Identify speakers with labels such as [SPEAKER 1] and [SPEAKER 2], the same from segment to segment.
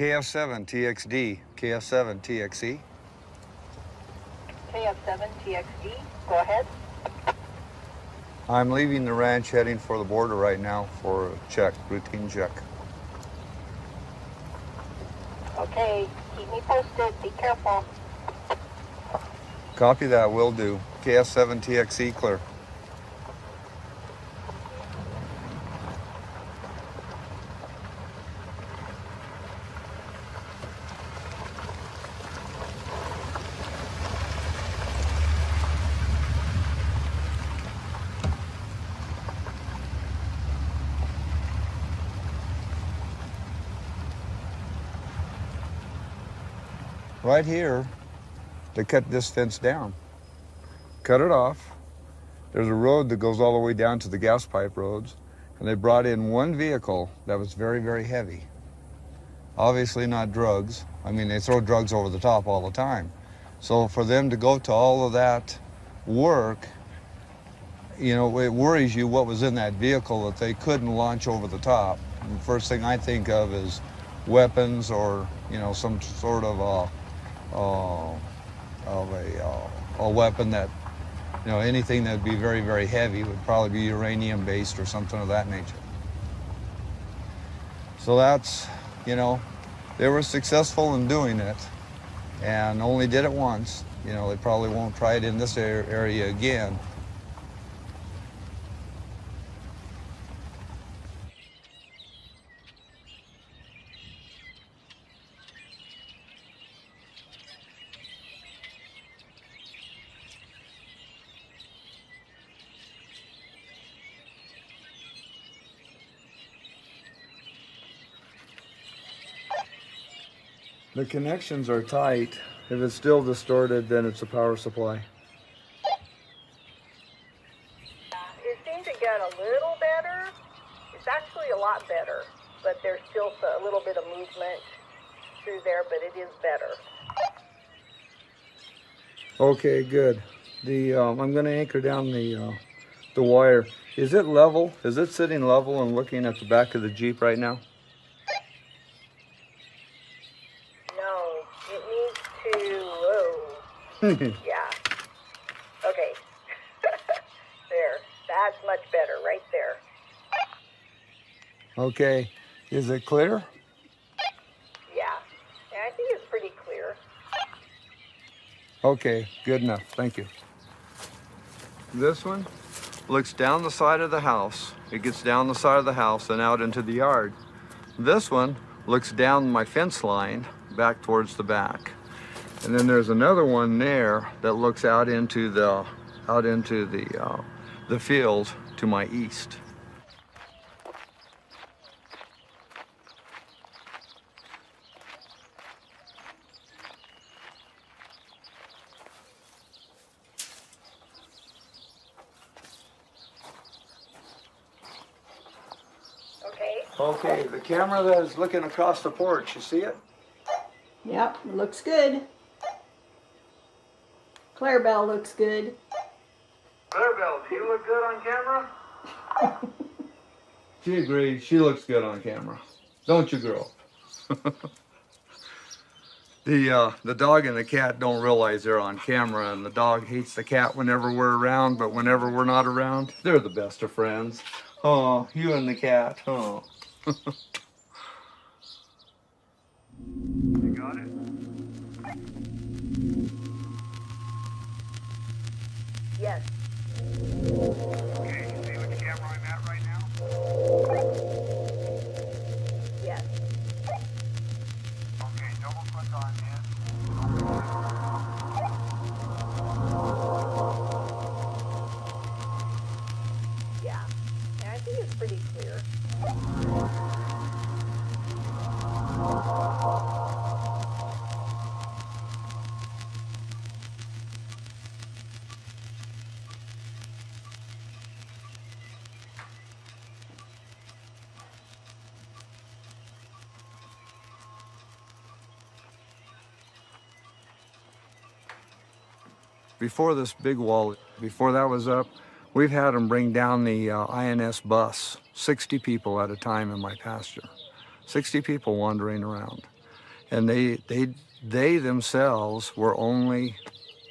[SPEAKER 1] KF7TXD, KF7TXE.
[SPEAKER 2] KF7TXD, go ahead.
[SPEAKER 1] I'm leaving the ranch heading for the border right now for a check, routine check.
[SPEAKER 2] Okay, keep me posted, be careful.
[SPEAKER 1] Copy that, will do. KF7TXE clear. Right here, they cut this fence down. Cut it off. There's a road that goes all the way down to the gas pipe roads, and they brought in one vehicle that was very, very heavy. Obviously not drugs. I mean, they throw drugs over the top all the time. So for them to go to all of that work, you know, it worries you what was in that vehicle that they couldn't launch over the top. And the first thing I think of is weapons or, you know, some sort of a weapon that, you know, anything that would be very, very heavy would probably be uranium based or something of that nature. So that's, you know, they were successful in doing it and only did it once. You know, they probably won't try it in this area again. The connections are tight. If it's still distorted, then it's a power supply.
[SPEAKER 2] It seemed to get a little better. It's actually a lot better, but there's still a little bit of movement through there, but it is better.
[SPEAKER 1] Okay, good. I'm going to anchor down the wire. Is it level? Is it sitting level and looking at the back of the Jeep right now?
[SPEAKER 2] Yeah. Okay. There. That's much better right there.
[SPEAKER 1] Okay. Is it clear?
[SPEAKER 2] Yeah. I think it's pretty clear.
[SPEAKER 1] Okay. Good enough. Thank you. This one looks down the side of the house. It gets down the side of the house and out into the yard. This one looks down my fence line back towards the back. And then there's another one there that looks out into the field to my east. Okay, the camera that is looking across the porch, you see it?
[SPEAKER 3] Yep, it looks good. Clarabelle looks good.
[SPEAKER 1] Clarabelle, do you look good on camera? She agrees. She looks good on camera. Don't you, girl? The dog and the cat don't realize they're on camera, and the dog hates the cat whenever we're around, but whenever we're not around, they're the best of friends. Oh, you and the cat. Oh. You got it?
[SPEAKER 2] Yes.
[SPEAKER 1] Okay, you see which camera I'm at right now?
[SPEAKER 2] Yes.
[SPEAKER 1] Okay, double click on this.
[SPEAKER 2] Yeah. I think it's pretty clear.
[SPEAKER 1] Before this big wall, before that was up, we've had them bring down the INS bus, 60 people at a time in my pasture. 60 people wandering around. and they themselves were only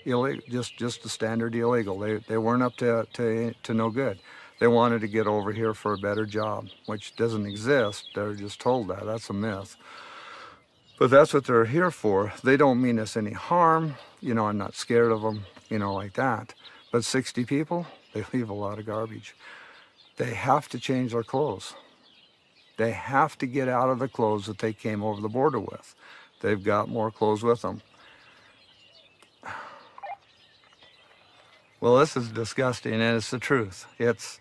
[SPEAKER 1] illegal, just the standard illegal. They weren't up to no good. They wanted to get over here for a better job, which doesn't exist. They're just told that. That's a myth. But that's what they're here for. They don't mean us any harm. You know, I'm not scared of them, you know, like that. But 60 people, they leave a lot of garbage. They have to change their clothes. They have to get out of the clothes that they came over the border with. They've got more clothes with them. Well, this is disgusting, and it's the truth. It's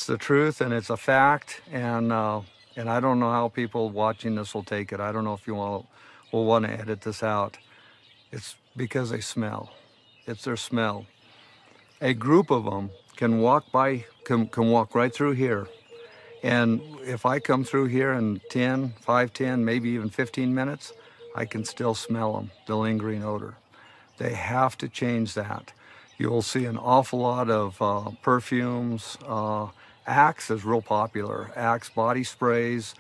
[SPEAKER 1] the truth, and it's a fact, and I don't know how people watching this will take it. I don't know if you will want to edit this out. It's because they smell. It's their smell. A group of them can walk right through here, and if I come through here in 5, 10, maybe even 15 minutes, I can still smell them, the lingering odor. They have to change that. You'll see an awful lot of perfumes. Axe is real popular. Axe body sprays,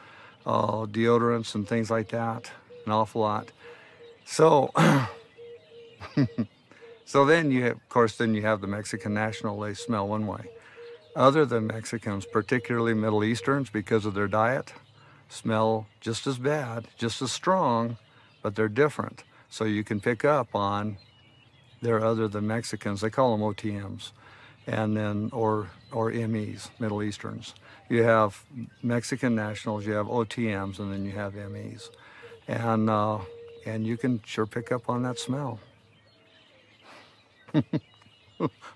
[SPEAKER 1] deodorants and things like that, an awful lot. So, so then you have, of course, then you have the Mexican national, they smell one way. Other than Mexicans, particularly Middle Easterns, because of their diet, smell just as bad, just as strong, but they're different. So you can pick up on they're other than Mexicans. They call them OTMs, and then or MEs, Middle Easterns. You have Mexican nationals, you have OTMs, and then you have MEs, and you can sure pick up on that smell.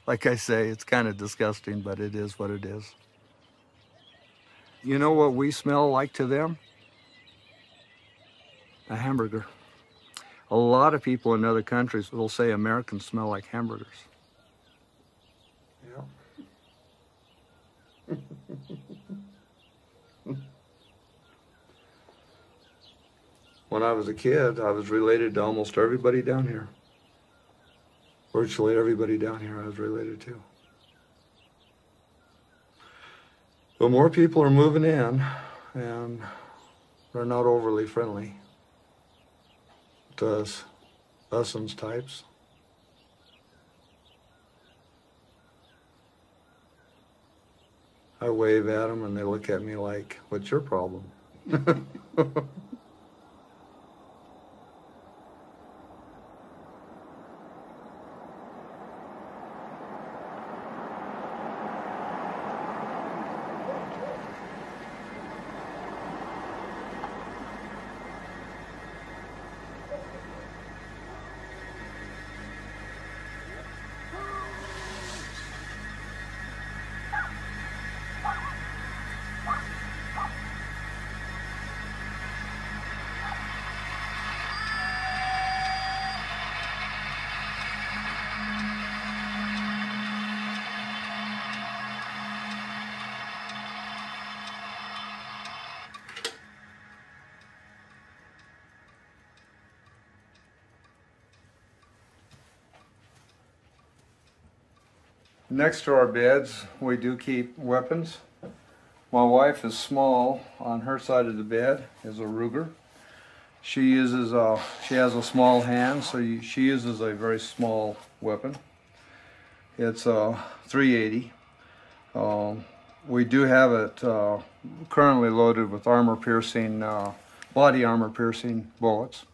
[SPEAKER 1] Like I say, it's kind of disgusting, but it is what it is. You know what we smell like to them? A hamburger. A lot of people in other countries will say Americans smell like hamburgers. Yeah. When I was a kid, I was related to almost everybody down here. Virtually everybody down here I was related to. But more people are moving in, and they're not overly friendly to us types. I wave at them and they look at me like, what's your problem? Next to our beds, we do keep weapons. My wife is small. On her side of the bed is a Ruger. She has a small hand, so she uses a very small weapon. It's a .380. We do have it currently loaded with armor-piercing, body armor-piercing bullets.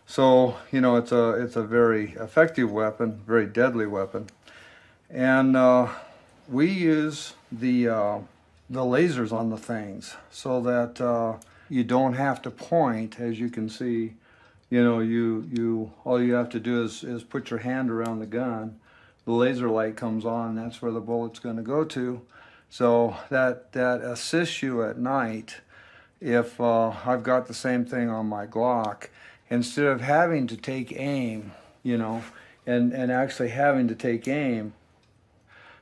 [SPEAKER 1] So, you know, it's a very effective weapon, very deadly weapon. And we use the lasers on the things so that you don't have to point. As you can see, you know, all you have to do is put your hand around the gun. The laser light comes on. That's where the bullet's going to go to. So that assists you at night. If I've got the same thing on my Glock, instead of having to take aim, you know, and actually having to take aim.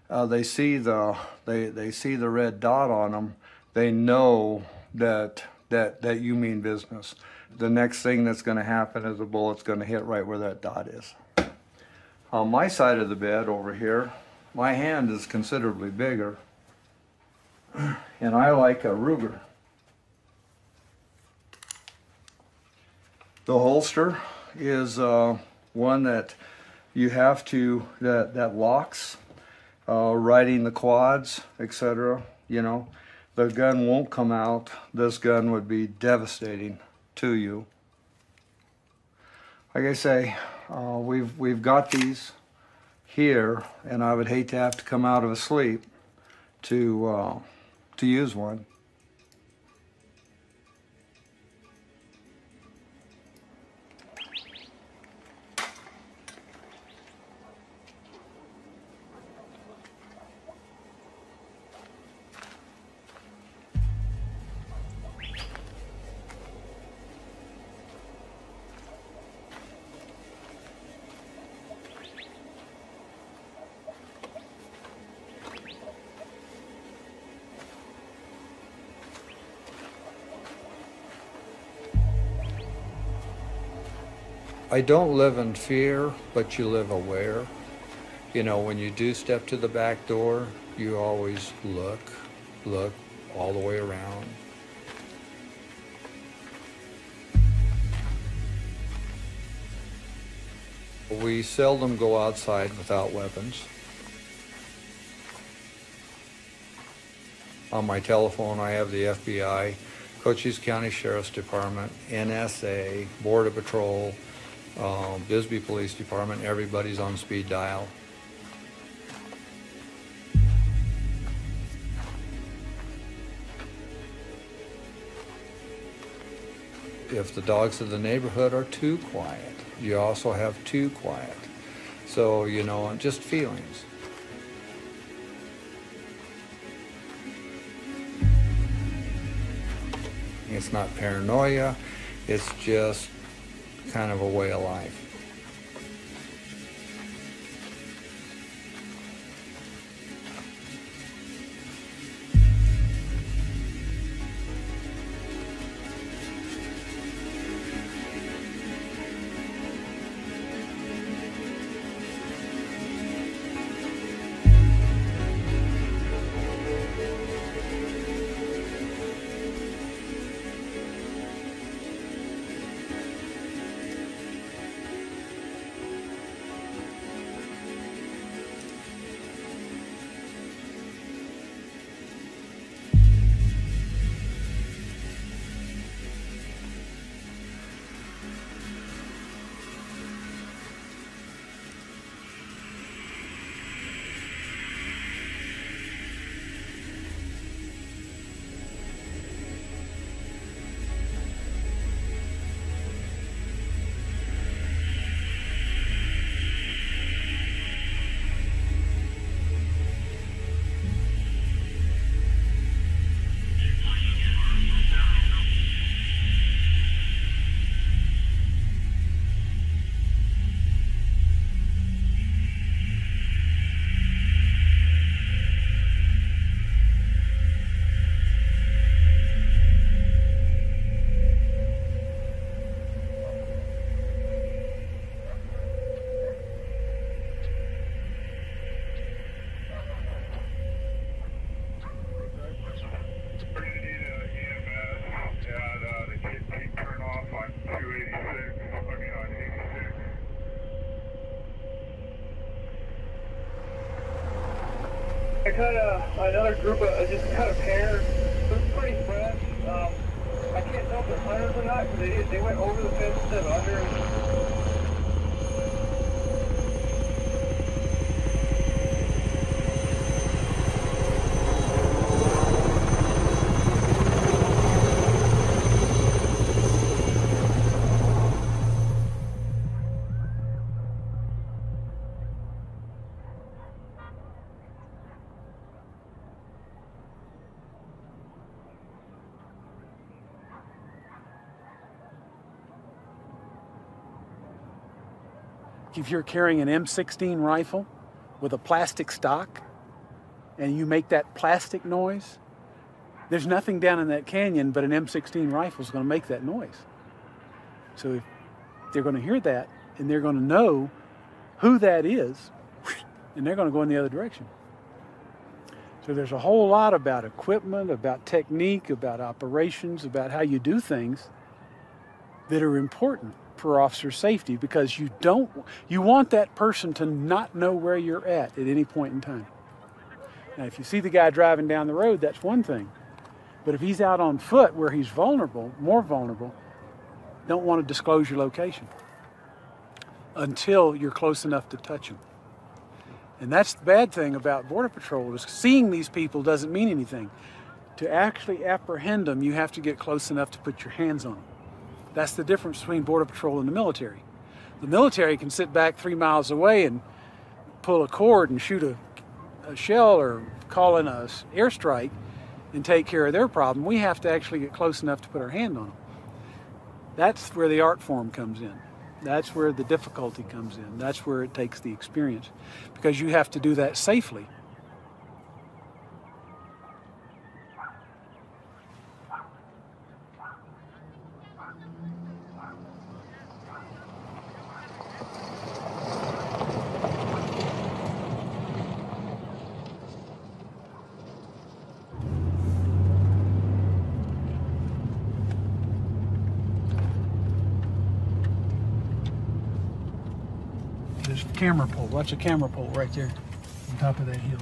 [SPEAKER 1] They see the red dot on them. They know that you mean business. The next thing that's going to happen is the bullet's going to hit right where that dot is. On my side of the bed over here, my hand is considerably bigger, and I like a Ruger. The holster is one that you have to, that locks, riding the quads, etc. You know, the gun won't come out. This gun would be devastating to you. Like I say, we've got these here, and I would hate to have to come out of a sleep to use one. I don't live in fear, but you live aware. You know, when you do step to the back door, you always look all the way around. We seldom go outside without weapons. On my telephone, I have the FBI, Cochise County Sheriff's Department, NSA, Border Patrol, Bisbee Police Department. Everybody's on speed dial. If the dogs of the neighborhood are too quiet, you also have too quiet. So, you know, just feelings. It's not paranoia, it's just kind of a way of life.
[SPEAKER 4] I cut another group of, just cut a pair. They're pretty fresh. I can't tell if they're hunters or not because they went over the fence instead of under.
[SPEAKER 5] If you're carrying an M16 rifle with a plastic stock and you make that plastic noise, there's nothing down in that canyon but an M16 rifle is going to make that noise. So if they're going to hear that and they're going to know who that is, and they're going to go in the other direction. So there's a whole lot about equipment, about technique, about operations, about how you do things that are important for officer safety, because you want that person to not know where you're at any point in time. Now, if you see the guy driving down the road, that's one thing. But if he's out on foot where he's vulnerable, more vulnerable, don't want to disclose your location until you're close enough to touch him. And that's the bad thing about Border Patrol, is seeing these people doesn't mean anything. To actually apprehend them, you have to get close enough to put your hands on them. That's the difference between Border Patrol and the military. The military can sit back 3 miles away and pull a cord and shoot a shell or call in an airstrike and take care of their problem. We have to actually get close enough to put our hand on them. That's where the art form comes in. That's where the difficulty comes in. That's where it takes the experience, because you have to do that safely. There's a camera pole. Watch a camera pole right there on top of that hill.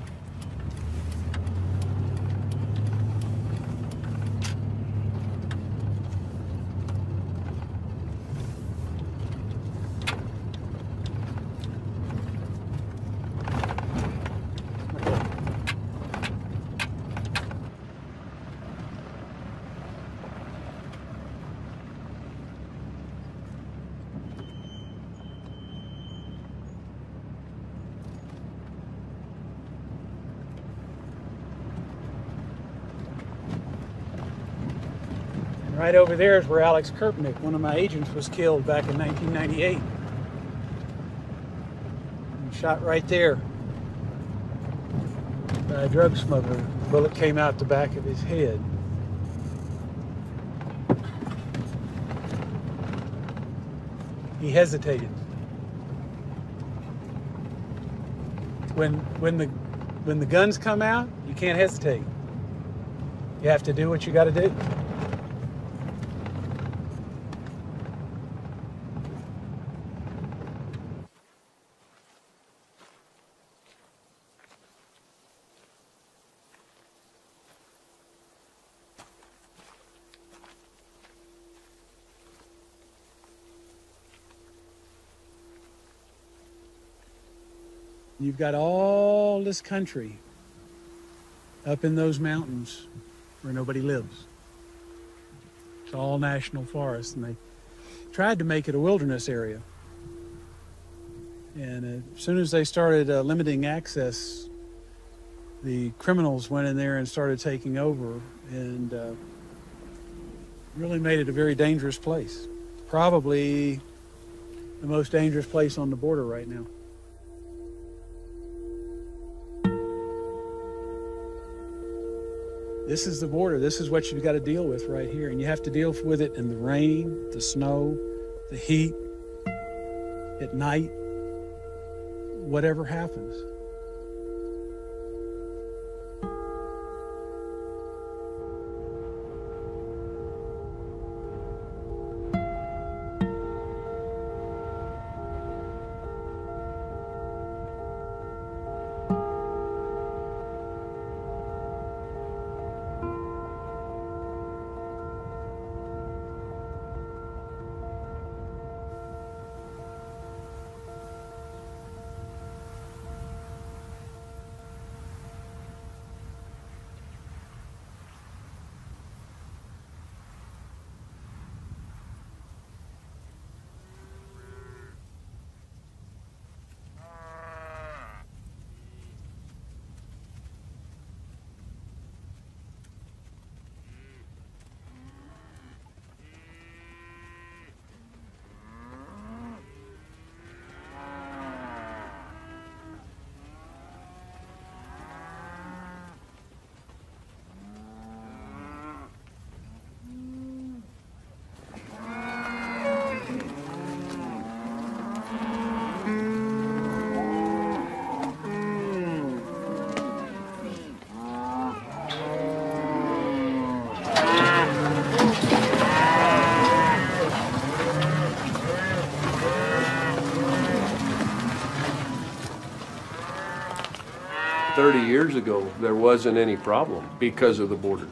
[SPEAKER 5] Right over there is where Alex Kirpnick, one of my agents, was killed back in 1998. And shot right there by a drug smuggler. The bullet came out the back of his head. He hesitated. When the guns come out, you can't hesitate. You have to do what you got to do. You've got all this country up in those mountains where nobody lives. It's all national forest, and they tried to make it a wilderness area. And as soon as they started limiting access, the criminals went in there and started taking over, and really made it a very dangerous place. Probably the most dangerous place on the border right now. This is the border. This is what you've got to deal with right here. And you have to deal with it in the rain, the snow, the heat, at night, whatever happens.
[SPEAKER 6] 30 years ago, there wasn't any problem because of the border.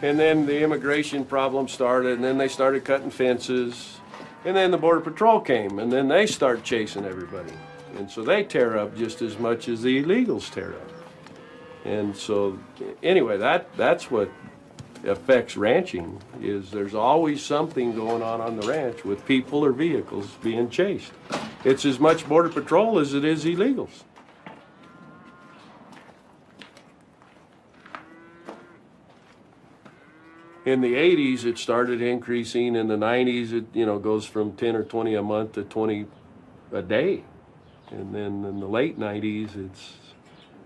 [SPEAKER 6] And then the immigration problem started, and then they started cutting fences, and then the Border Patrol came, and then they start chasing everybody. And so they tear up just as much as the illegals tear up. And so, anyway, that's what affects ranching, is there's always something going on the ranch with people or vehicles being chased. It's as much Border Patrol as it is illegals. In the 80s, it started increasing. In the 90s, it goes from 10 or 20 a month to 20 a day. And then in the late 90s, it's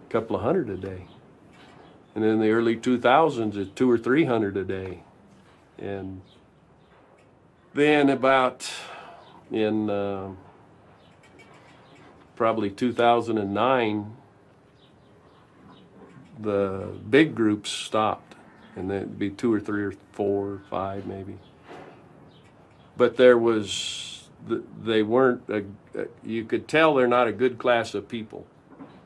[SPEAKER 6] a couple of hundred a day. And in the early 2000s, it's 200 or 300 a day. And then about in probably 2009, the big groups stopped. And then it'd be 2 or 3 or 4 or 5 maybe. But there was, they weren't, you could tell they're not a good class of people.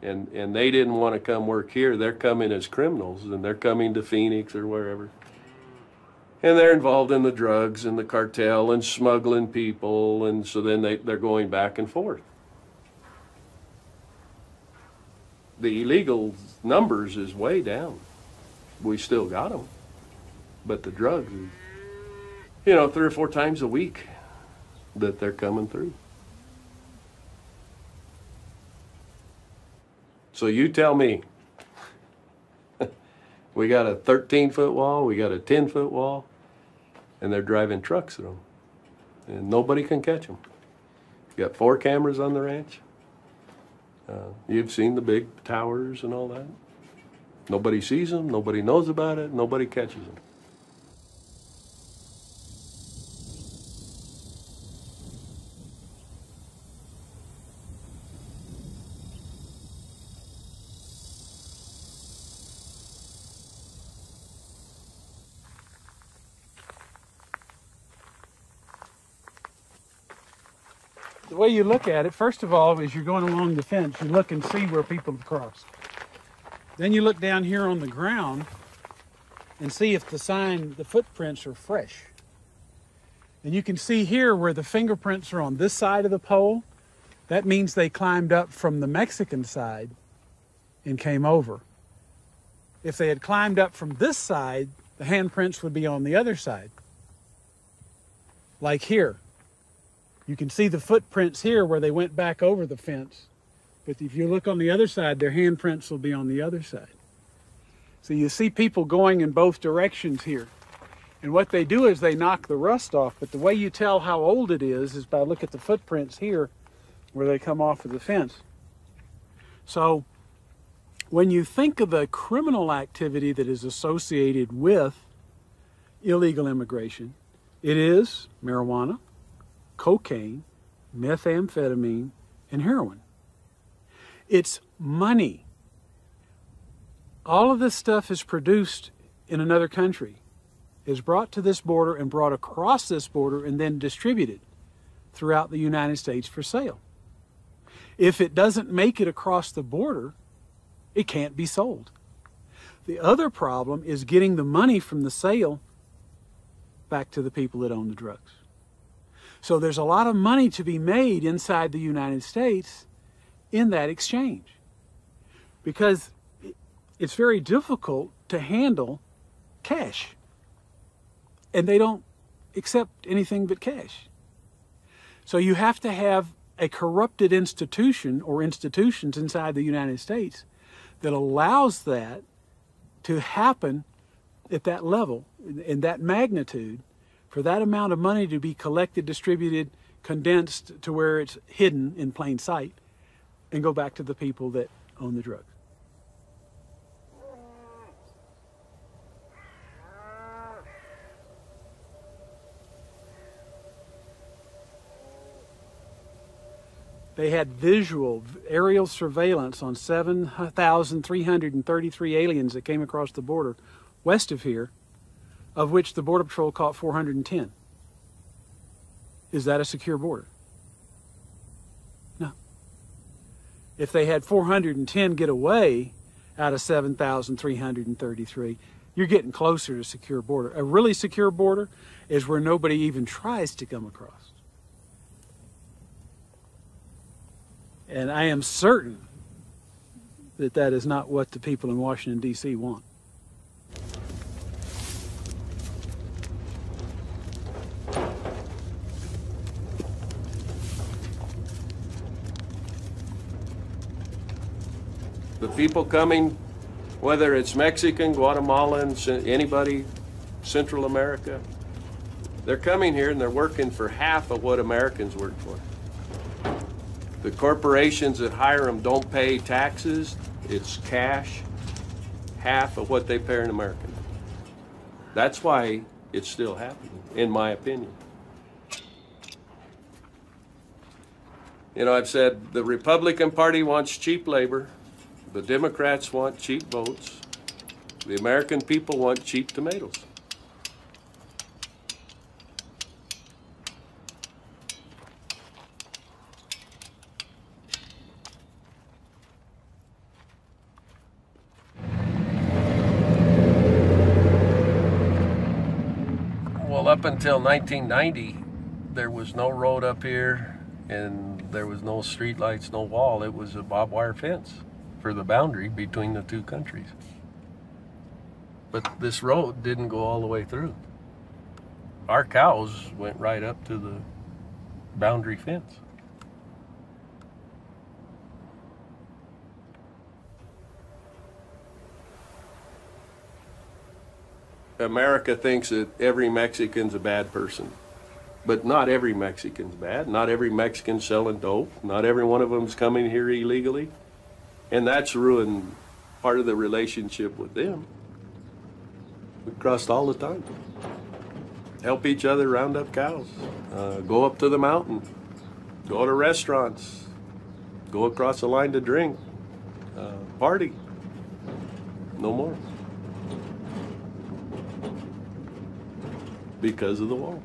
[SPEAKER 6] And they didn't want to come work here. They're coming as criminals, and they're coming to Phoenix or wherever. And they're involved in the drugs and the cartel and smuggling people, and so then they're going back and forth. The illegal numbers is way down. We still got them, but the drugs is, 3 or 4 times a week that they're coming through. So you tell me, we got a 13-foot wall, we got a 10-foot wall, and they're driving trucks through them, and nobody can catch them. Got 4 cameras on the ranch. You've seen the big towers and all that. Nobody sees them, nobody knows about it, nobody catches them.
[SPEAKER 5] The way you look at it, first of all, as you're going along the fence, you look and see where people have crossed. Then you look down here on the ground and see if the footprints are fresh. And you can see here where the fingerprints are on this side of the pole. That means they climbed up from the Mexican side and came over. If they had climbed up from this side, the handprints would be on the other side. Like here. You can see the footprints here where they went back over the fence. But if you look on the other side, their handprints will be on the other side. So you see people going in both directions here. And what they do is they knock the rust off. But the way you tell how old it is by look at the footprints here where they come off of the fence. So when you think of the criminal activity that is associated with illegal immigration, it is marijuana, cocaine, methamphetamine, and heroin. It's money. All of this stuff is produced in another country, is brought to this border and brought across this border and then distributed throughout the United States for sale. If it doesn't make it across the border, it can't be sold. The other problem is getting the money from the sale back to the people that own the drugs. So there's a lot of money to be made inside the United States in that exchange, because it's very difficult to handle cash, and they don't accept anything but cash. So you have to have a corrupted institution or institutions inside the United States that allows that to happen at that level, in that magnitude, for that amount of money to be collected, distributed, condensed to where it's hidden in plain sight and go back to the people that own the drugs. They had visual, aerial surveillance on 7,333 aliens that came across the border west of here, of which the Border Patrol caught 410. Is that a secure border? No. If they had 410 get away out of 7,333, you're getting closer to a secure border. A really secure border is where nobody even tries to come across. And I am certain that that is not what the people in Washington, D.C. want.
[SPEAKER 6] The people coming, whether it's Mexican, Guatemalan, anybody, Central America, they're coming here and they're working for half of what Americans work for. The corporations that hire them don't pay taxes. It's cash, half of what they pay in America. That's why it's still happening, in my opinion. You know, I've said the Republican Party wants cheap labor. The Democrats want cheap votes. The American people want cheap tomatoes. Well, up until 1990, there was no road up here, and there was no street lights, no wall. It was a barbed wire fence for the boundary between the two countries. But this road didn't go all the way through. Our cows went right up to the boundary fence. America thinks that every Mexican's a bad person, but not every Mexican's bad. Not every Mexican's selling dope. Not every one of them's coming here illegally. And that's ruined part of the relationship with them. We crossed all the time. Help each other round up cows. Go up to the mountain. Go to restaurants. Go across the line to drink. Party. No more. Because of the wall.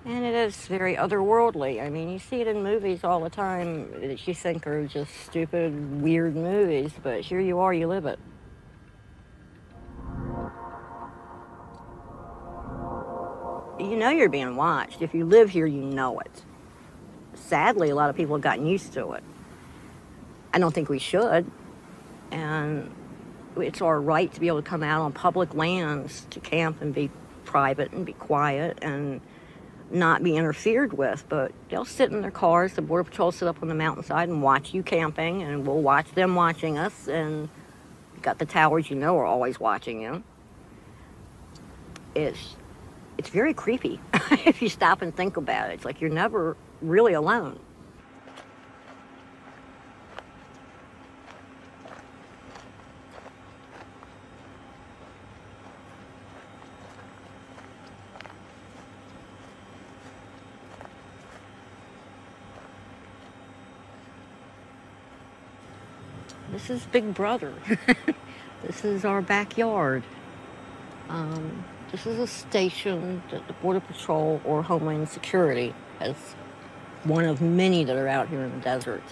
[SPEAKER 7] And it is very otherworldly. I mean, you see it in movies all the time that you think are just stupid, weird movies, but here you are, you live it. You know you're being watched. If you live here, you know it. Sadly, a lot of people have gotten used to it. I don't think we should. And it's our right to be able to come out on public lands to camp and be private and be quiet and not be interfered with. But they'll sit in their cars, the Border Patrol sit up on the mountainside and watch you camping, and we'll watch them watching us, and you got the towers you know are always watching you. It's very creepy if you stop and think about it. It's like you're never really alone. This is Big Brother. This is our backyard. This is a station that the Border Patrol or Homeland Security has, one of many that are out here in the desert.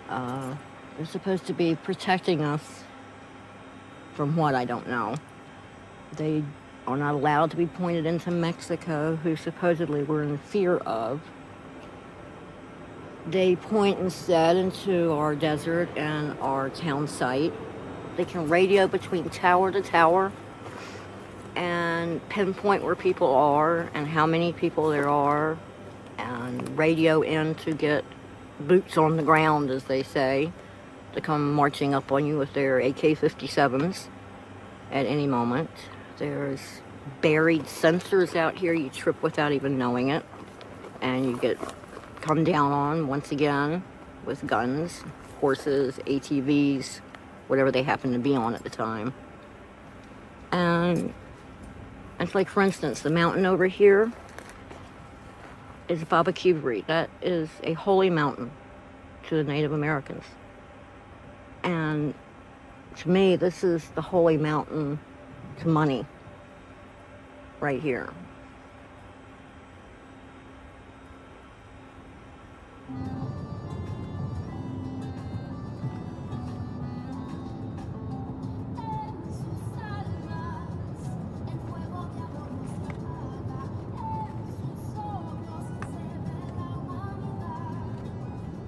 [SPEAKER 7] They're supposed to be protecting us from what, I don't know. They are not allowed to be pointed into Mexico, who supposedly we're in fear of. They point instead into our desert and our town site. They can radio between tower to tower and pinpoint where people are and how many people there are, and radio in to get boots on the ground, as they say, to come marching up on you with their AK-57s at any moment. There's buried sensors out here you trip without even knowing it, and you get come down on once again with guns, horses, ATVs, whatever they happen to be on at the time. And it's like, for instance, the mountain over here is Baba Kibri. That is a holy mountain to the Native Americans. And to me, this is the holy mountain to money right here.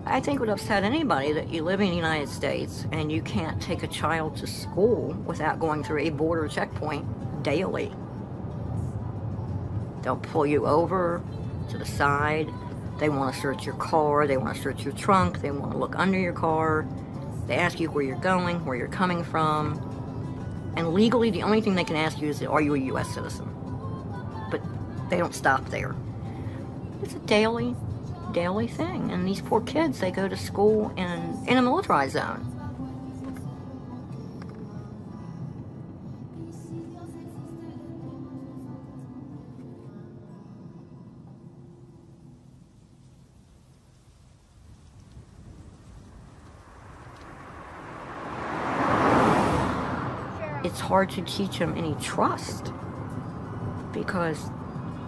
[SPEAKER 7] I think it would upset anybody that you live in the United States and you can't take a child to school without going through a border checkpoint daily. They'll pull you over to the side. They want to search your car. They want to search your trunk. They want to look under your car. They ask you where you're going, where you're coming from. And legally, the only thing they can ask you is, are you a U.S. citizen? But they don't stop there. It's a daily thing. And these poor kids, they go to school in a militarized zone. It's hard to teach them any trust because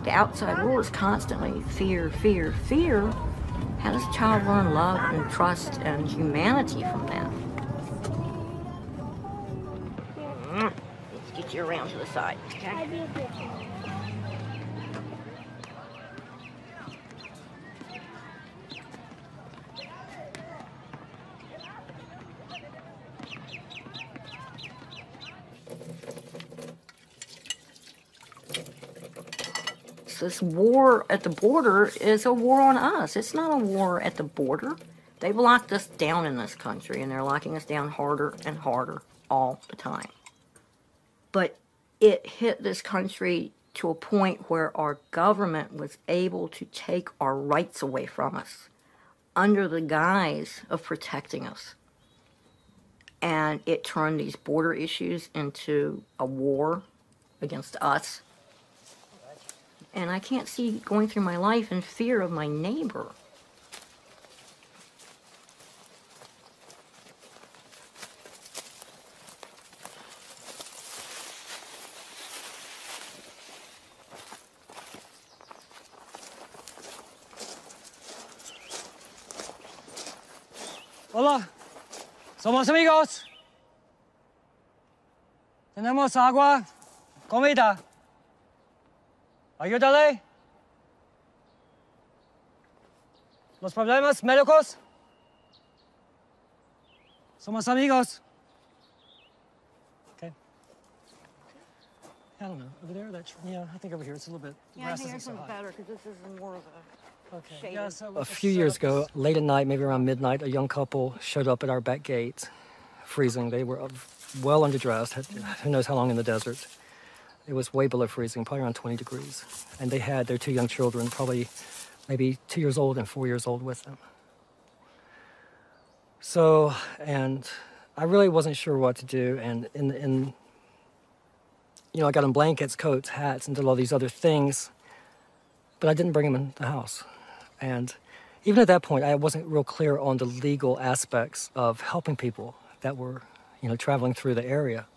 [SPEAKER 7] the outside world is constantly fear, fear, fear. How does a child learn love and trust and humanity from that? Let's get you around to the side, okay? This war at the border is a war on us. It's not a war at the border. They've locked us down in this country, and they're locking us down harder and harder all the time. But it hit this country to a point where our government was able to take our rights away from us under the guise of protecting us. And it turned these border issues into a war against us. And I can't see going through my life in fear of my neighbor.
[SPEAKER 8] Hola, somos amigos. Tenemos agua, comida. Ayúdale. Los problemas médicos. Somos amigos. Okay. I don't know. Over there, yeah, I think over here it's a little bit.
[SPEAKER 7] Yeah, I think this one's better because this is more of a shaded.
[SPEAKER 8] Yeah, so
[SPEAKER 9] A few years ago, late at night, maybe around midnight, a young couple showed up at our back gate, freezing. They were well underdressed, who knows how long in the desert. It was way below freezing, probably around 20 degrees. And they had their 2 young children, probably maybe 2 years old and 4 years old with them. So, and I really wasn't sure what to do. And you know, I got them blankets, coats, hats, and did all these other things, but I didn't bring them in the house. And even at that point, I wasn't real clear on the legal aspects of helping people that were, you know, traveling through the area.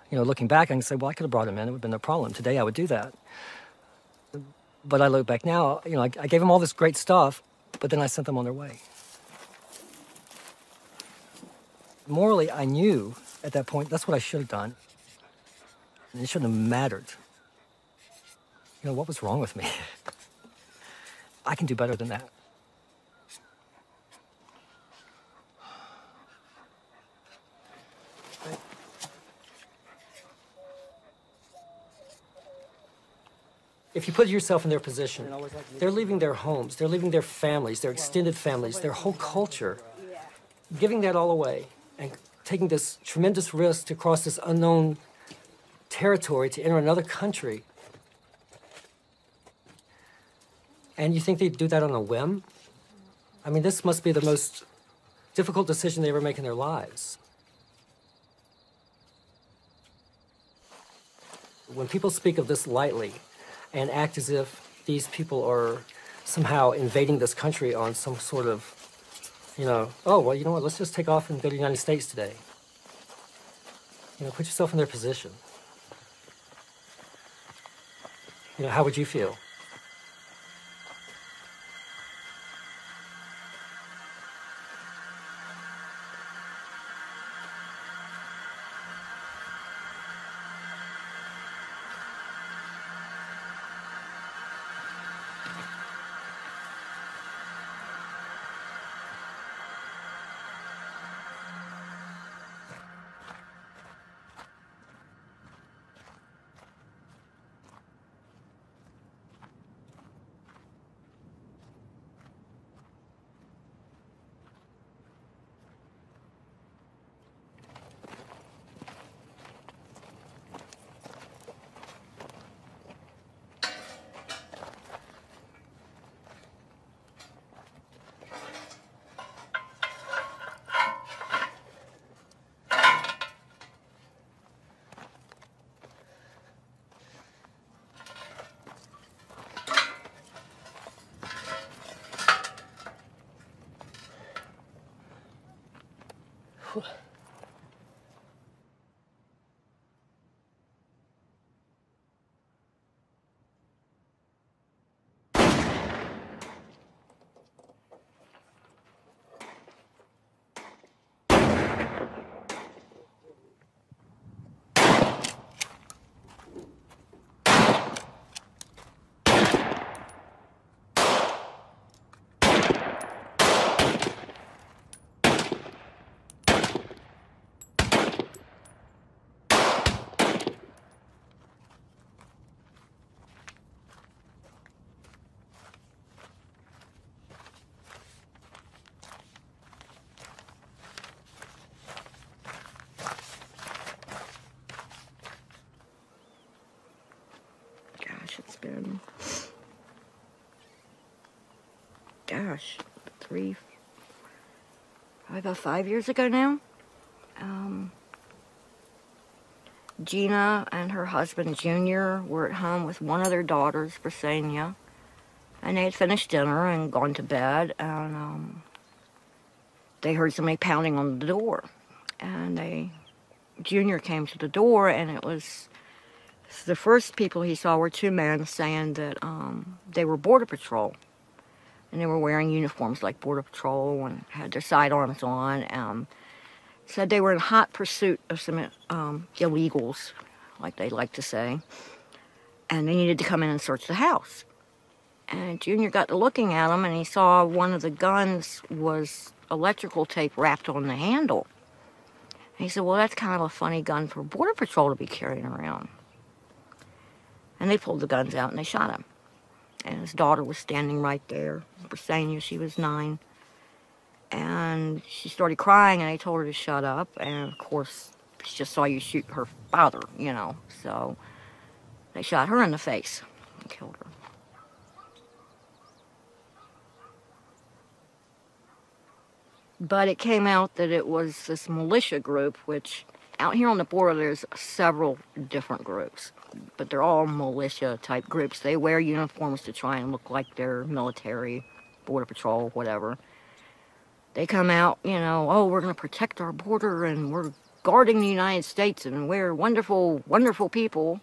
[SPEAKER 9] You know, looking back, I can say, well, I could have brought them in. It would have been no problem. Today, I would do that. But I look back now, you know, I gave them all this great stuff, but then I sent them on their way. Morally, I knew at that point that's what I should have done. And it shouldn't have mattered. You know, what was wrong with me? I can do better than that. If you put yourself in their position, they're leaving their homes, they're leaving their families, their extended families, their whole culture, giving that all away and taking this tremendous risk to cross this unknown territory to enter another country. And you think they'd do that on a whim? I mean, this must be the most difficult decision they ever make in their lives. When people speak of this lightly and act as if these people are somehow invading this country on some sort of, you know, oh, well, you know what, let's just take off and go to the United States today. You know, put yourself in their position. You know, how would you feel? It's been, gosh, probably about 5 years ago now. Gina and her husband, Junior, were at home with one of their daughters, Brisania, and they had finished dinner and gone to bed, and they heard somebody pounding on the door, and Junior came to the door, and it was the first people he saw were two men saying that they were Border Patrol. And they were wearing uniforms like Border Patrol and had their sidearms on. Said they were in hot pursuit of some illegals, like they like to say. And they needed to come in and search the house. And Junior got to looking at them, and he saw one of the guns was electrical tape wrapped on the handle. He said, well, that's kind of a funny gun for Border Patrol to be carrying around. And they pulled the guns out and they shot him. And his daughter was standing right there. Briseña, she was 9. And she started crying, and I told her to shut up. And, of course, she just saw you shoot her father, you know. So they shot her in the face and killed her. But it came out that it was this militia group, which out here on the border there's several different groups. But they're all militia-type groups. They wear uniforms to try and look like they're military, Border Patrol, whatever. They come out, you know, oh, we're going to protect our border and we're guarding the United States and we're wonderful, wonderful people.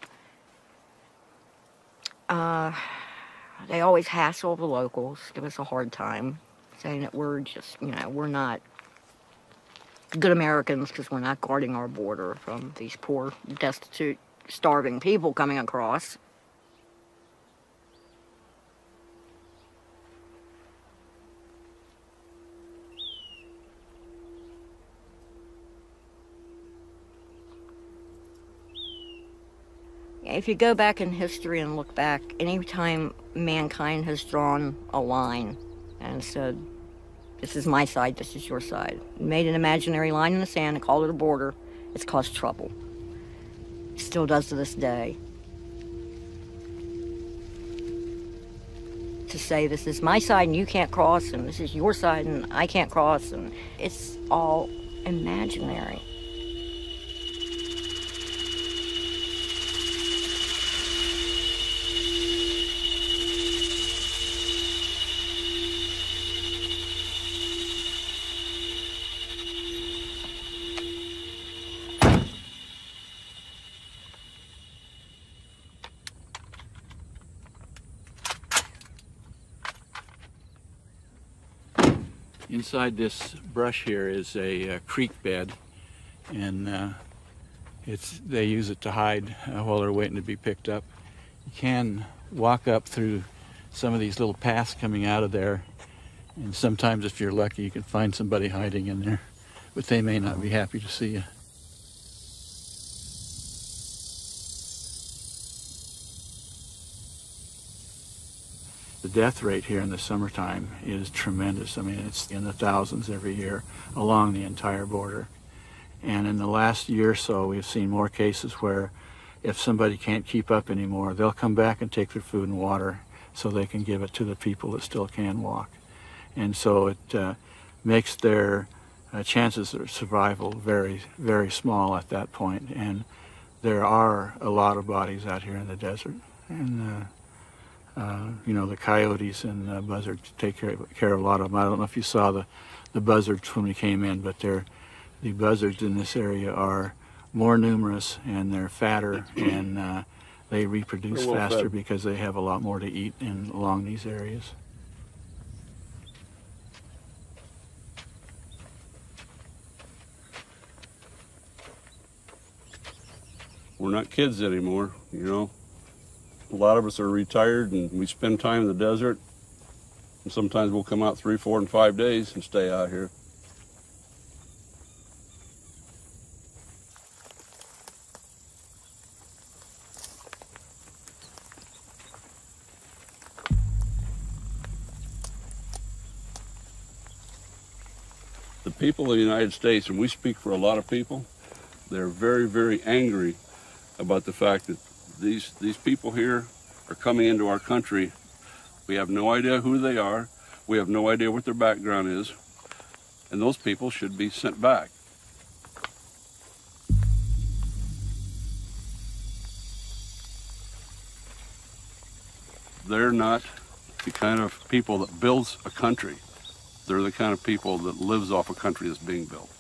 [SPEAKER 9] They always hassle the locals, give us a hard time, saying that we're just, you know, we're not good Americans because we're not guarding our border from these poor, destitute, starving people coming across. If you go back in history and look back, any time mankind has drawn a line and said, this is my side, this is your side, made an imaginary line in the sand and called it a border, it's caused trouble. It still does to this day. To say this is my side and you can't cross, and this is your side and I can't cross, and it's all imaginary.
[SPEAKER 10] Inside this brush here is a creek bed, and they use it to hide while they're waiting to be picked up. You can walk up through some of these little paths coming out of there, and sometimes if you're lucky you can find somebody hiding in there, but they may not be happy to see you. The death rate here in the summertime is tremendous. I mean, it's in the thousands every year along the entire border. And in the last year or so, we've seen more cases where if somebody can't keep up anymore, they'll come back and take their food and water so they can give it to the people that still can walk. And so it makes their chances of survival very, very small at that point. And there are a lot of bodies out here in the desert. And you know, the coyotes and buzzards take care of a lot of them. I don't know if you saw the buzzards when we came in, but the buzzards in this area are more numerous and they're fatter, and they reproduce faster because they have a lot more to eat along these areas.
[SPEAKER 11] We're not kids anymore, you know. A lot of us are retired and we spend time in the desert, and sometimes we'll come out 3, 4, and 5 days and stay out here. The people of the United States, and we speak for a lot of people, they're very, very angry about the fact that these people here are coming into our country. We have no idea who they are. We have no idea what their background is. And those people should be sent back. They're not the kind of people that builds a country. They're the kind of people that lives off a country that's being built.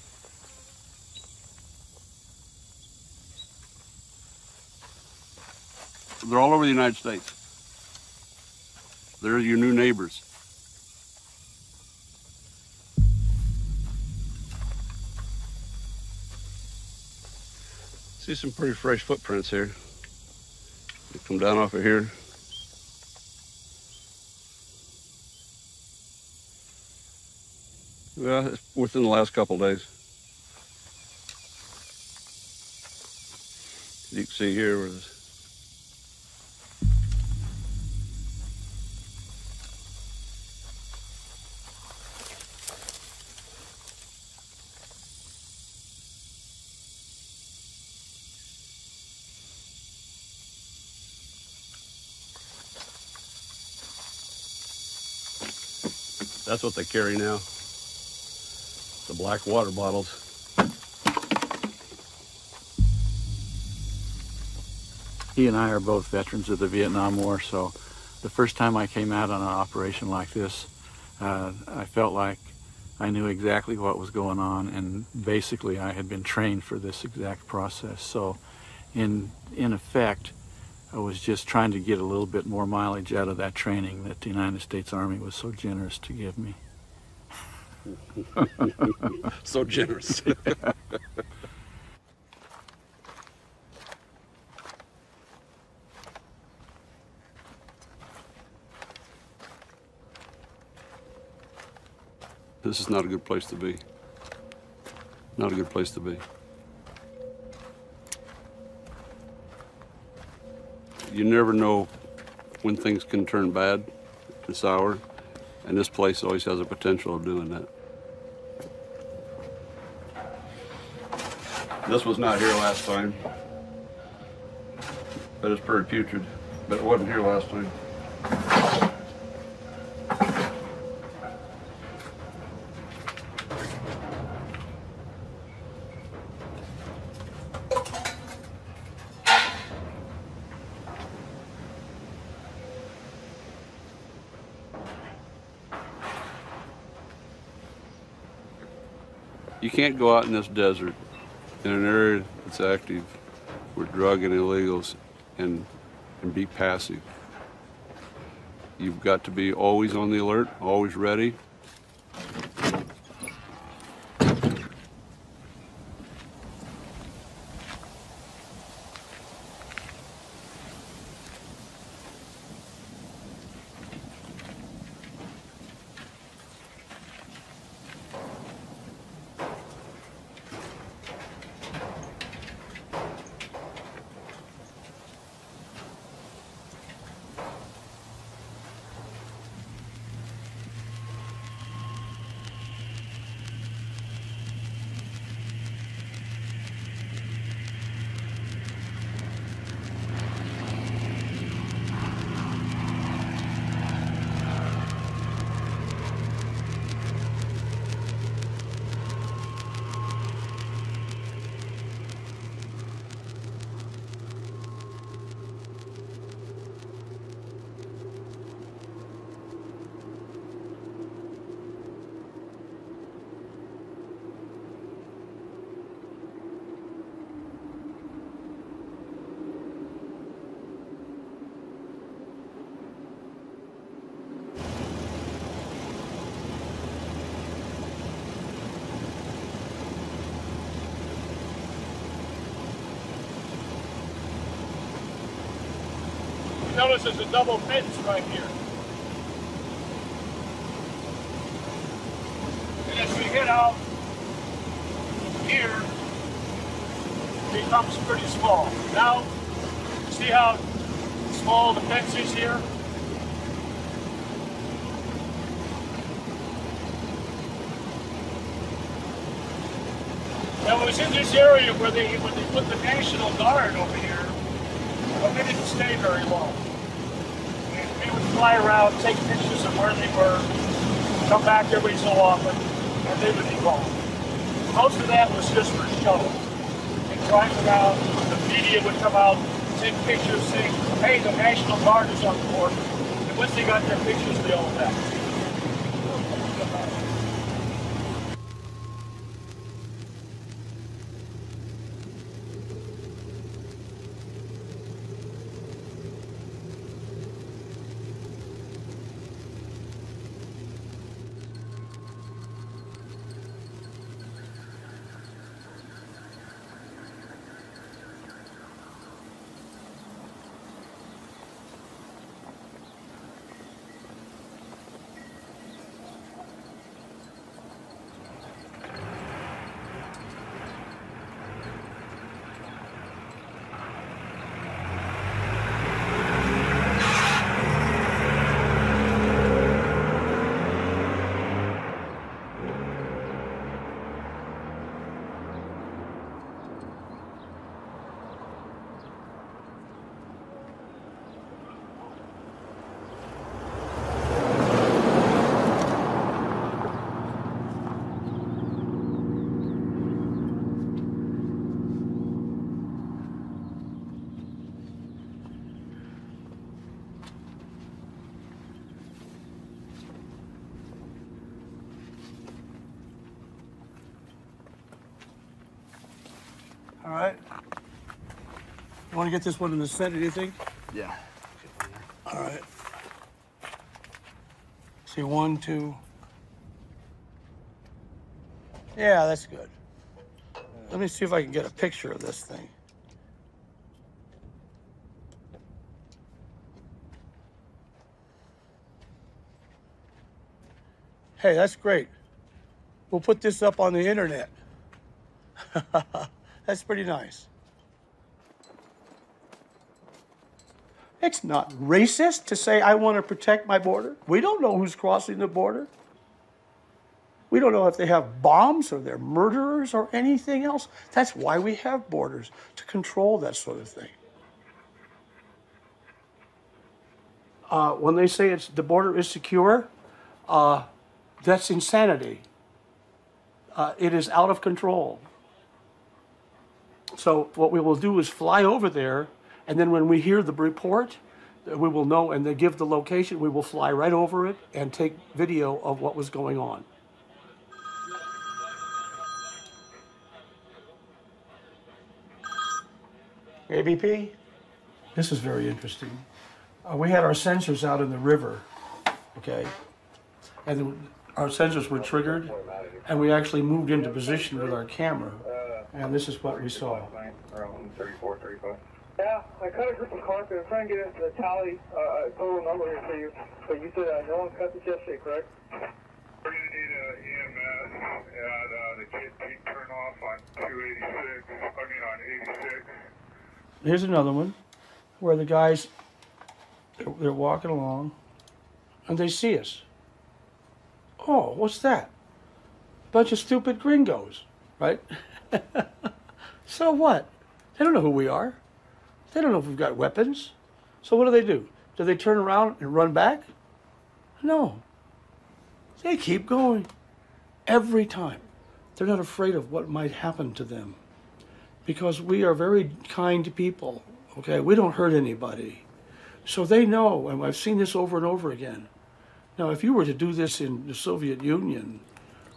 [SPEAKER 11] They're all over the United States. They're your new neighbors. See some pretty fresh footprints here. They come down off of here. Well, it's within the last couple of days. You can see here was that's what they carry now, the black water bottles.
[SPEAKER 10] He and I are both veterans of the Vietnam War, so the first time I came out on an operation like this, I felt like I knew exactly what was going on, and basically I had been trained for this exact process. So in effect, I was just trying to get a little bit more mileage out of that training that the United States Army was so generous to give me.
[SPEAKER 11] So generous. This is not a good place to be. Not a good place to be. You never know when things can turn bad and sour, and this place always has a potential of doing that. This was not here last time, but it's pretty putrid, but it wasn't here last time. You can't go out in this desert in an area that's active with drug and illegals and be passive. You've got to be always on the alert, always ready.
[SPEAKER 12] Notice there's a double fence right here. And as we get out here, it becomes pretty small. Now, see how small the fence is here? Now, it was in this area where when they put the National Guard over here, but they didn't stay very long. They would fly around, take pictures of where they were, come back every so often, and they would be gone. Most of that was just for show. They drive around, the media would come out, take pictures, saying, hey, the National Guard is on board. And once they got their pictures, they all left.
[SPEAKER 13] All right. You want to get this one in the center, do you think?
[SPEAKER 14] Yeah.
[SPEAKER 13] All right. See, 1, 2. Yeah, that's good. Let me see if I can get a picture of this thing. Hey, that's great. We'll put this up on the internet. That's pretty nice. It's not racist to say I want to protect my border. We don't know who's crossing the border. We don't know if they have bombs or they're murderers or anything else. That's why we have borders, to control that sort of thing. When they say the border is secure, that's insanity. It is out of control. So what we will do is fly over there, and then when we hear the report, we will know, and they give the location, we will fly right over it and take video of what was going on. ABP? This is very interesting. We had our sensors out in the river, okay? And our sensors were triggered, and we actually moved into position with our camera, and this is what we saw.
[SPEAKER 4] Yeah, I cut a group of cars. I'm trying to get into the tally, total number here for you. But you said no one cut this yesterday, correct? We're going to need an EMS, and the kid keep turn off on 86.
[SPEAKER 13] Here's another one, where the guys, they're walking along, and they see us. Oh, what's that? Bunch of stupid gringos, right? So what? They don't know who we are. They don't know if we've got weapons. So what do? Do they turn around and run back? No. They keep going. Every time. They're not afraid of what might happen to them. Because we are very kind people, okay? We don't hurt anybody. So they know, and I've seen this over and over again. Now, if you were to do this in the Soviet Union,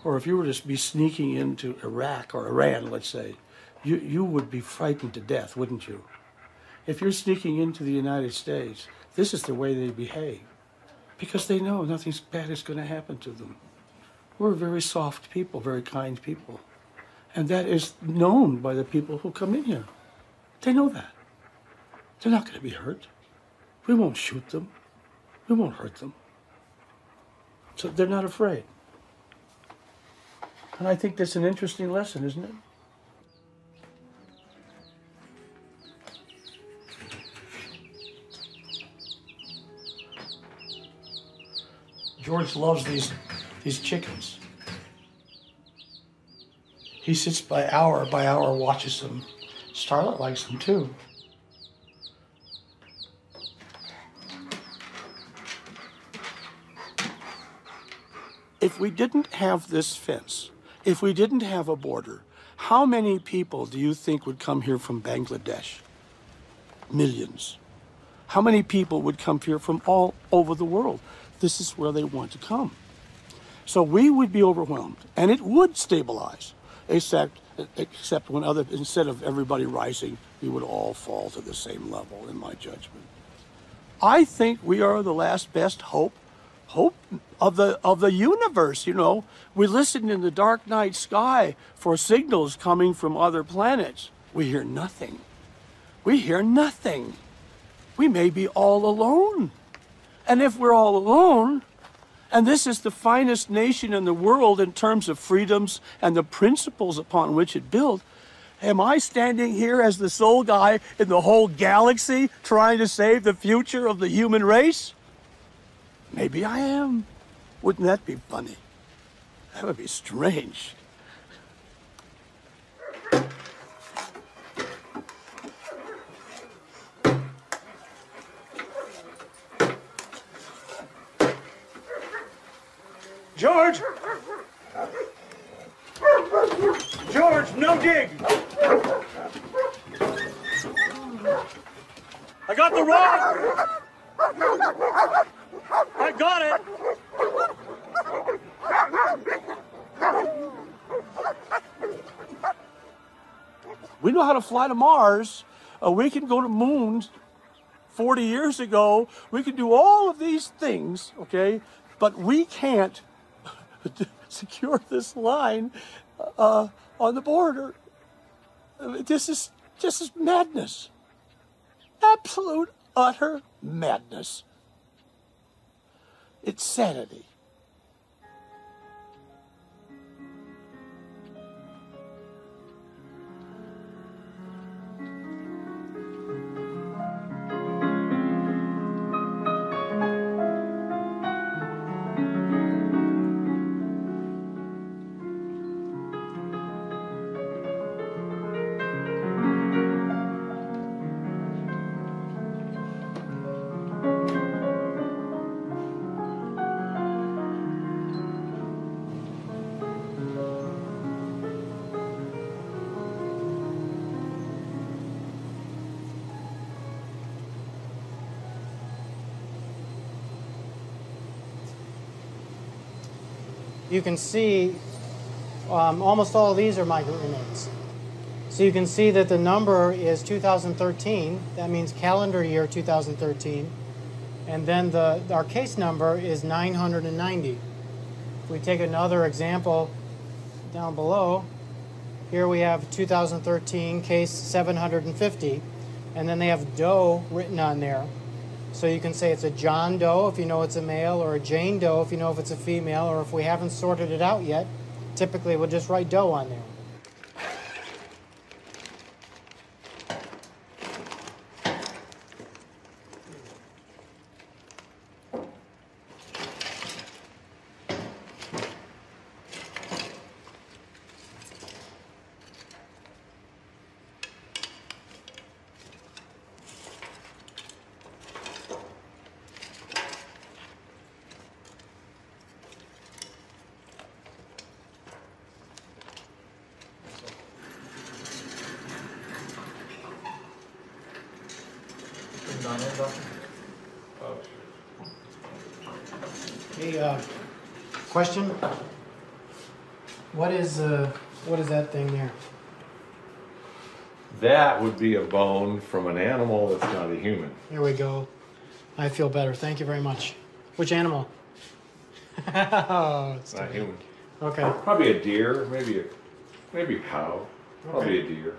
[SPEAKER 13] or if you were to be sneaking into Iraq or Iran, let's say, you would be frightened to death, wouldn't you? If you're sneaking into the United States, this is the way they behave. Because they know nothing bad is going to happen to them. We're very soft people, very kind people. And that is known by the people who come in here. They know that. They're not going to be hurt. We won't shoot them. We won't hurt them. So they're not afraid. And I think that's an interesting lesson, isn't it? George loves these chickens. He sits by hour watches them. Starlet likes them too. If we didn't have this fence, if we didn't have a border, how many people do you think would come here from Bangladesh? Millions. How many people would come here from all over the world? This is where they want to come. So we would be overwhelmed, and it would stabilize, except when instead of everybody rising, we would all fall to the same level, in my judgment. I think we are the last best hope of the universe, you know. We listen in the dark night sky for signals coming from other planets. We hear nothing. We hear nothing. We may be all alone. And if we're all alone, and this is the finest nation in the world in terms of freedoms and the principles upon which it built, am I standing here as the sole guy in the whole galaxy trying to save the future of the human race? Maybe I am. Wouldn't that be funny? That would be strange. George! George, no dig! I got the rod! I got it! We know how to fly to Mars. We can go to moon 40 years ago. We can do all of these things, okay? But we can't secure this line on the border. This is madness. Absolute, utter madness. It's sanity.
[SPEAKER 8] You can see almost all of these are migrant remains. So you can see that the number is 2013. That means calendar year 2013. And then our case number is 990. If we take another example down below, here we have 2013 case 750. And then they have Doe written on there. So you can say it's a John Doe if you know it's a male, or a Jane Doe if you know if it's a female, or if we haven't sorted it out yet, typically we'll just write Doe on there. Hey, question? What is that thing there?
[SPEAKER 14] That would be a bone from an animal that's not a human.
[SPEAKER 8] Here we go. I feel better. Thank you very much. Which animal? Oh,
[SPEAKER 14] it's not human.
[SPEAKER 8] Okay.
[SPEAKER 14] Probably a deer, maybe a cow, probably a deer.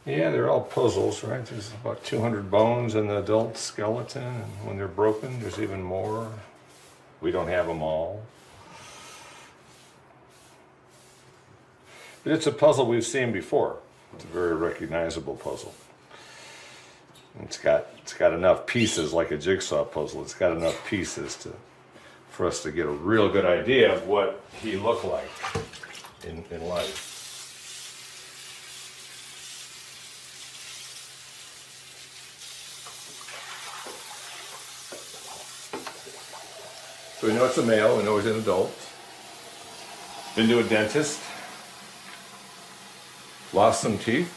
[SPEAKER 14] Yeah, they're all puzzles, right? There's about 200 bones in the adult skeleton, and when they're broken, there's even more. We don't have them all. But it's a puzzle we've seen before. It's a very recognizable puzzle. It's got enough pieces, like a jigsaw puzzle. It's got enough pieces for us to get a real good idea of what he looked like in life. So we know it's a male, we know he's an adult. Been to a dentist. Lost some teeth.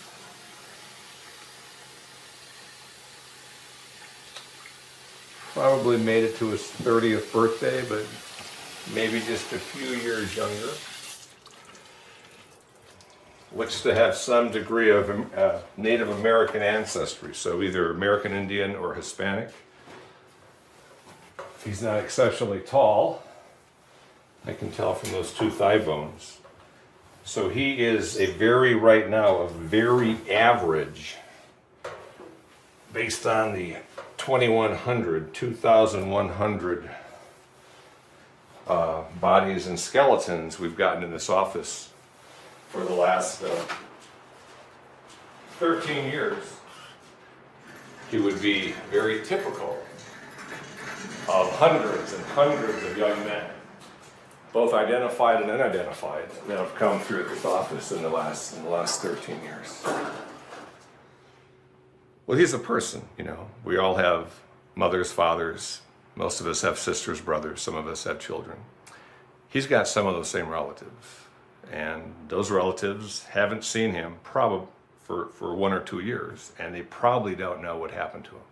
[SPEAKER 14] Probably made it to his 30th birthday, but maybe just a few years younger. Looks to have some degree of Native American ancestry, so either American Indian or Hispanic. He's not exceptionally tall. I can tell from those two thigh bones. So he is right now, a very average, based on the 2100 bodies and skeletons we've gotten in this office for the last 13 years, it would be very typical of hundreds and hundreds of young men, both identified and unidentified, that have come through this office in the last 13 years. Well, he's a person, you know. We all have mothers, fathers. Most of us have sisters, brothers. Some of us have children. He's got some of those same relatives. And those relatives haven't seen him probably for 1 or 2 years. And they probably don't know what happened to him.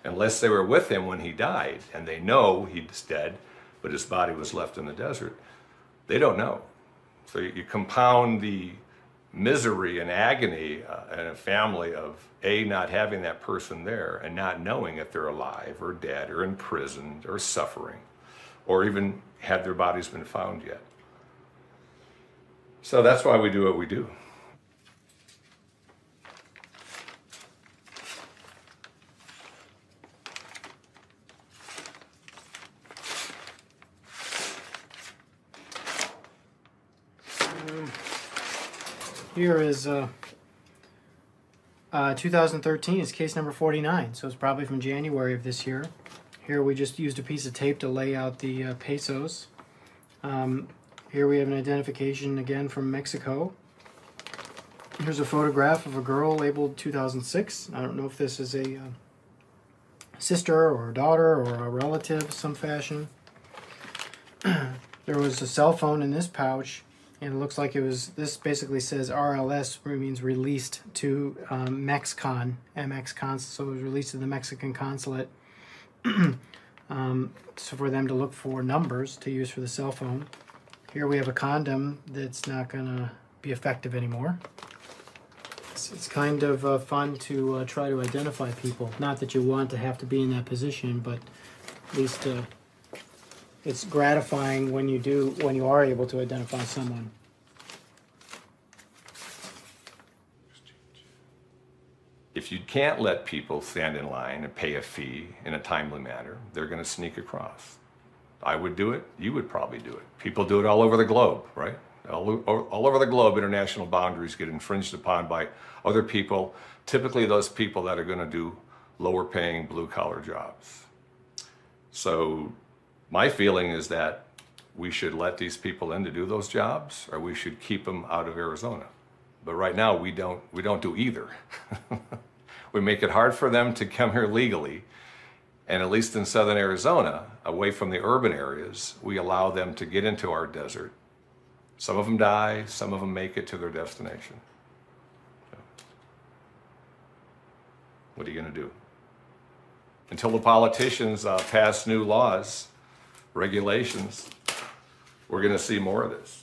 [SPEAKER 14] Unless they were with him when he died and they know he's dead, but his body was left in the desert, they don't know. So you compound the misery and agony in a family of not having that person there and not knowing if they're alive or dead or imprisoned or suffering, or even had their bodies been found yet. So that's why we do what we do.
[SPEAKER 8] Here is 2013 is case number 49, so it's probably from January of this year. Here we just used a piece of tape to lay out the pesos. Here we have an identification again from Mexico. Here's a photograph of a girl labeled 2006. I don't know if this is a sister or a daughter or a relative of some fashion. There was a cell phone in this pouch, and it looks like it was, this basically says RLS, which means released to MexCon, MX so it was released to the Mexican consulate. So for them to look for numbers to use for the cell phone. Here we have a condom that's not going to be effective anymore. It's kind of fun to try to identify people. Not that you want to have to be in that position, but at least it's gratifying when you are able to identify someone.
[SPEAKER 14] If you can't let people stand in line and pay a fee in a timely manner, they're going to sneak across. I would do it. You would probably do it. People do it all over the globe, right? All over the globe, international boundaries get infringed upon by other people, typically those people that are going to do lower paying blue collar jobs. So my feeling is that we should let these people in to do those jobs, or we should keep them out of Arizona. But right now we don't do either. We make it hard for them to come here legally, and at least in southern Arizona, away from the urban areas, we allow them to get into our desert. Some of them die, some of them make it to their destination. So, what are you going to do? Until the politicians pass new laws, regulations, we're going to see more of this.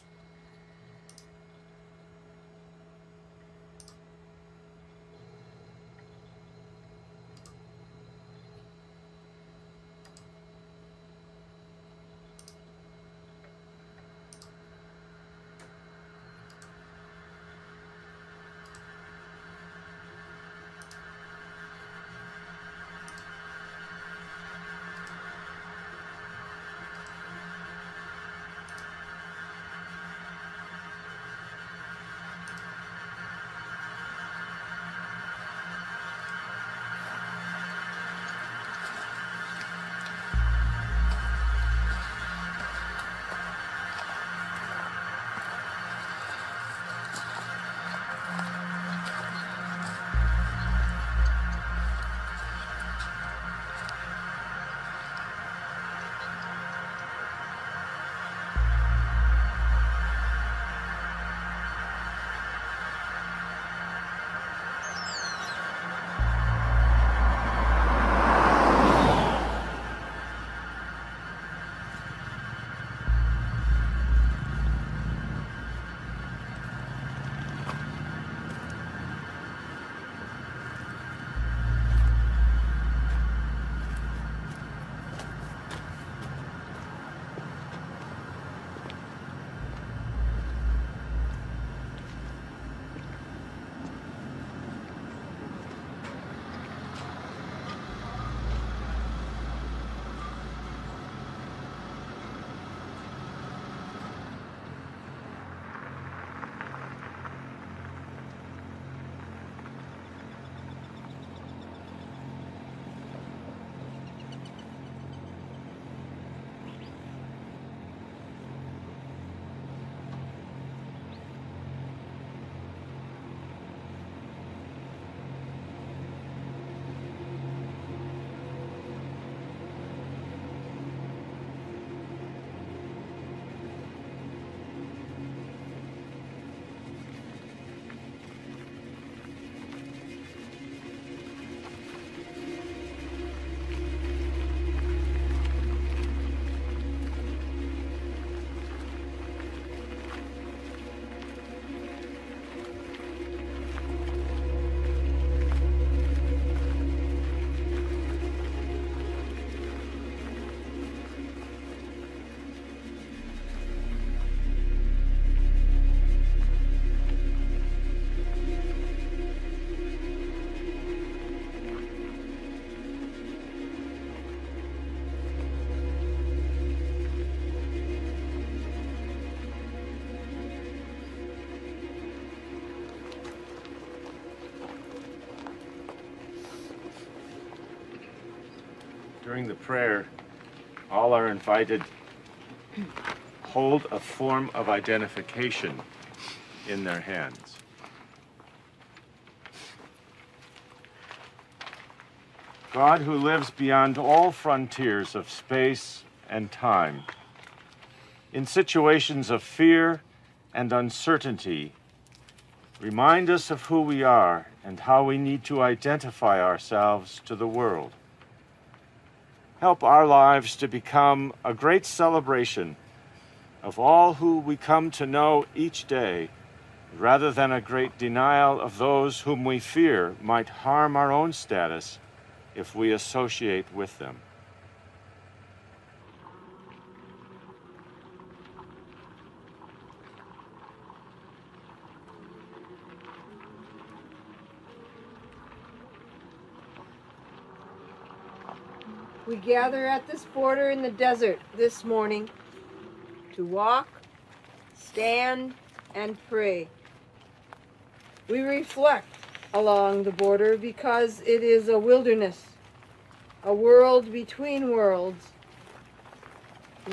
[SPEAKER 15] During the prayer, all are invited hold a form of identification in their hands. God, who lives beyond all frontiers of space and time, in situations of fear and uncertainty, remind us of who we are and how we need to identify ourselves to the world. Help our lives to become a great celebration of all who we come to know each day, rather than a great denial of those whom we fear might harm our own status if we associate with them.
[SPEAKER 16] We gather at this border in the desert this morning to walk, stand, and pray. We reflect along the border because it is a wilderness, a world between worlds.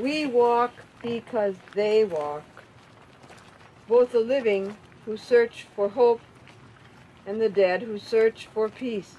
[SPEAKER 16] We walk because they walk, both the living who search for hope and the dead who search for peace.